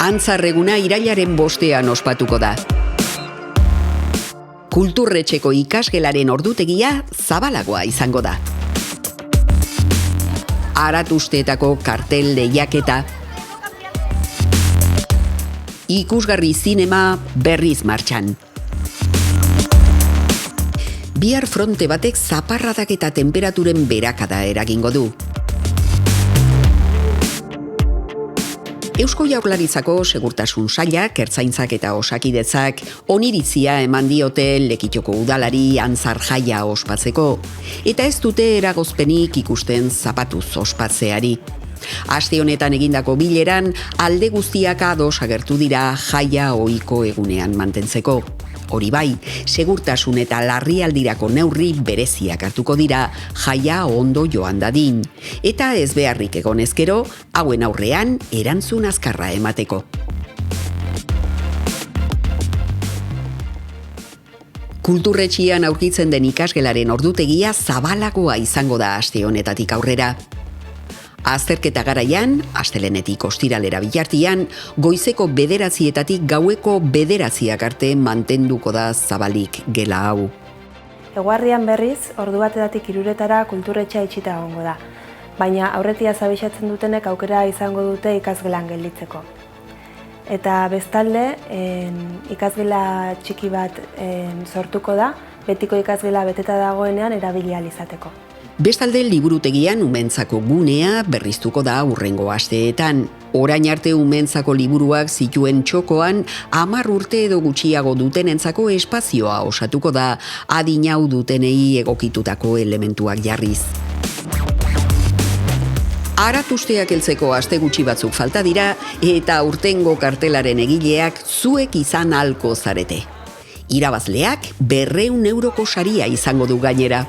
Antzarreguna irailaren 5ean ospatuko da. Kulturretxeko ikasgelaren ordutegia zabalagoa izango da. Aratusteetako kartel lehiaketa. Ikusgarri zinema berriz martxan. Bihar fronte batek zaparradak eta temperaturen berakada eragingo du. Eusko Jaurlaritzako Segurtasun Sailak, Ertzaintzak eta Osakidetzak oniritzia eman diote Lekitoko udalari antzar jaia ospatzeko, eta ez dute eragozpenik ikusten zapatuz ospatzeari. Aste honetan egindako bileran alde guztiak ados agertu dira jaia ohiko egunean mantentzeko. Hori bai, segurtasun eta larrialdirako neurri bereziak hartuko dira jaia ondo joan dadin, eta ez beharrik egon ezkero, hauen aurrean erantzun azkarra emateko. Kulturretxian aurkitzen den ikasgelaren ordutegia zabalagoa izango da aste honetatik aurrera. Azterketa garaian, astelenetik ostiralera bitartean, goizeko 9:00 gaueko 9:00 arte mantenduko da zabalik gela hau. Eguerdian berriz, ordu batetik 3:00 kulturretxea itxita egongo da, baina aurretia zabixatzen dutenek aukera izango dute ikasgelan gelditzeko. Eta bestalde, ikasgela txiki bat sortuko da, betiko ikasgela beteta dagoenean erabili ahal izateko. Bestalde, liburutegian umentzako gunea berriztuko da hurrengo asteetan. Orain arte umentzako liburuak zituen txokoan 10 urte edo gutxiago dutenentzako espazioa osatuko da adinau dutenei egokitutako elementuak jarriz. Aratusteak heltzeko aste gutxi batzuk falta dira eta aurtengo kartelaren egileak zuek izan ahalko zarete. Irabazleak 200 euroko saria izango du gainera.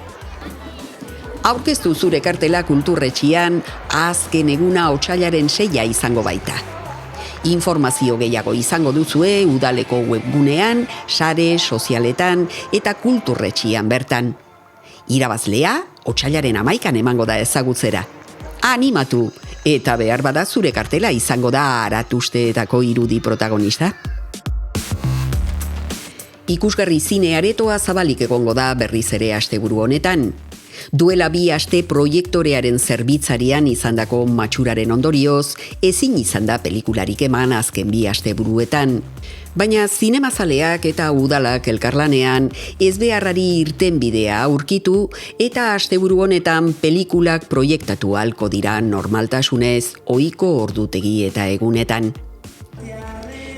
Aurkeztu zure kartela kulturretxian, azken eguna otsailaren 6 izango baita. Informazio gehiago izango duzue udaleko webgunean, sare, sozialetan eta kulturretxian bertan. Irabazlea, otsailaren 11 emango da ezagutzera. Animatu, eta behar bada zure kartela izango da aratusteetako irudi protagonista. Ikusgarri zine aretoa zabalik egongo da berriz ere asteburu honetan. Duela 2 aste proiektorearen zerbitzarian izandako matxuraren ondorioz, ezin izan da pelikularik eman azken 2 asteburuetan. Baina zinemazaleak eta udalak elkarlanean ez beharrari irtenbidea aurkitu eta asteburu honetan pelikulak proiektatu ahalko dira normaltasunez ohiko ordutegi eta egunetan.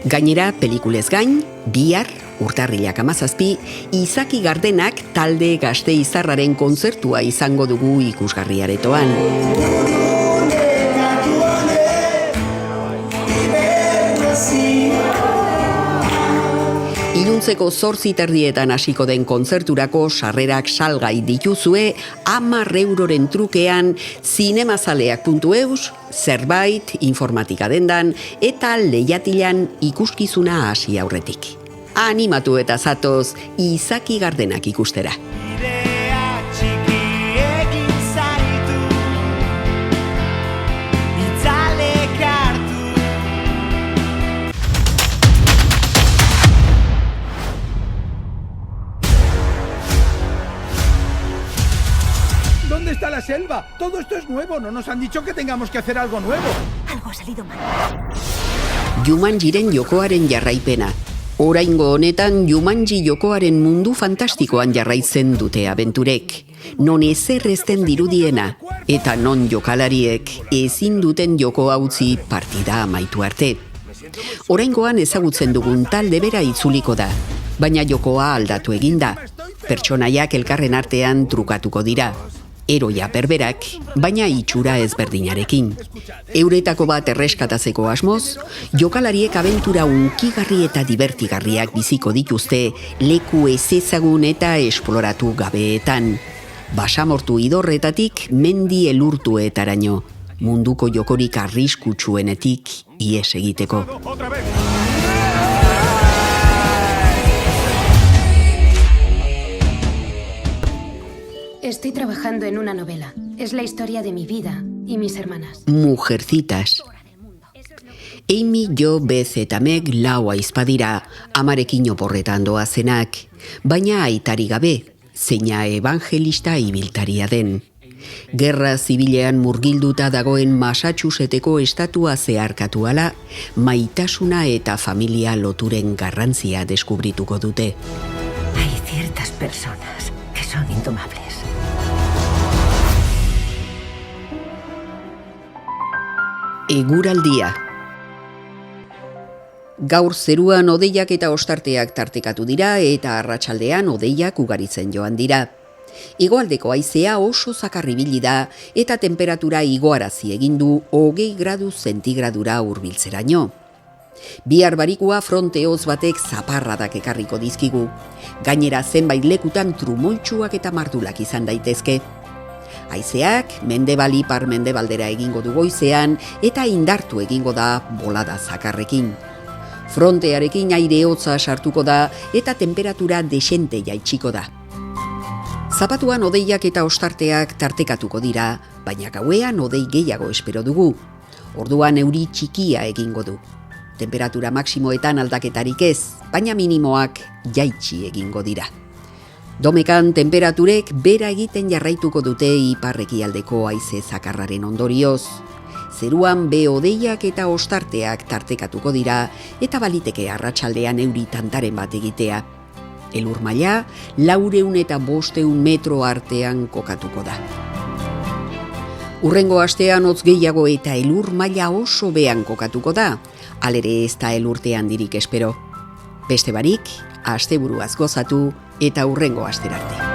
Gainera, pelikulez gain, bihar, urtarrilak 17, Izaki Gardenak talde Gasteiztarraren kontzertua izango dugu ikusgarri aretoan. Iluntzeko 8:30 hasiko den kontzerturako sarrerak salgai dituzue 10 euroren trukean zinemazaleak.eus, zerbait, informatika dendan eta lehiatilan ikuskizuna hasi aurretik. Animatu eta zatoz Izaki Gardenak ikustera. ¿Dónde está la selva? Todo esto es nuevo, no nos han dicho que tengamos que hacer algo nuevo. Algo ha salido mal. Jumanjiren jokoaren jarraipena. Oraingo honetan Jumanji jokoaren mundu fantastikoan jarraitzen dute abenturek. Non ezer ezten dirudiena, eta non jokalariek ezin duten joko utzi partida amaitu arte. Oraingoan ezagutzen dugun talde bera itzuliko da, baina jokoa aldatu eginda. Pertsonaiak elkarren artean trukatuko dira. Eroia berberak, baina itxura ezberdinarekin. Euretako bat erreskatatzeko asmoz, jokalariek abentura unkigarri eta divertigarriak biziko dituzte leku ezezagun eta esploratu gabeetan. Basamortu idorretatik mendi elurtuetaraino, munduko jokorik arriskutsuenetik ihes egiteko. Estoy trabajando en una novela. Es la historia de mi vida y mis hermanas. Mujercitas. Amy, Jo, Beth eta Meg lau aizpadira, amarekin oporretan doazenak, baina aitari gabe, zeina evangelista ibiltaria den. Gerra zibilean murgilduta dagoen Massachusettseko estatua zeharkatu ala, maitasuna eta familia loturen garrantzia deskubrituko dute. Hay ciertas personas que son indomables. Eguraldia. Gaur zeruan hodeiak eta ostarteak tartekatu dira eta arratsaldean hodeiak ugaritzen joan dira. Hegoaldeko haizea oso zakar ibili da eta temperatura igoarazi egin du 20 gradu zentigradura hurbiltzeraino. Bihar barikua fronte hotz batek zaparradak ekarriko dizkigu. Gainera zenbait lekutan trumoitsuak eta mardulak izan daitezke. Haizeak mendebal ipar mendebaldera egingo du goizean eta indartu egingo da bolada zakarrekin. Frontearekin aire hotza sartuko da eta temperatura desente jaitsiko da. Zapatuan hodeiak eta ostarteak tartekatuko dira, baina gauean hodei gehiago espero dugu. Orduan euri txikia egingo du. Temperatura maksimoetan aldaketarik ez, baina minimoak jaitsi egingo dira. Domekan temperaturek bera egiten jarraituko dute ipar-ekialdeko haize zakarraren ondorioz. Zeruan hodeiak eta ostarteak tartekatuko dira eta baliteke arratsaldean euri tantaren bat egitea. Elur maila 400 eta 500 metro artean kokatuko da. Hurrengo astean hotz gehiago eta elur maila oso behan kokatuko da, halere ez da elurte handirik espero. Beste barik, asteburuaz gozatu eta hurrengo asterarte.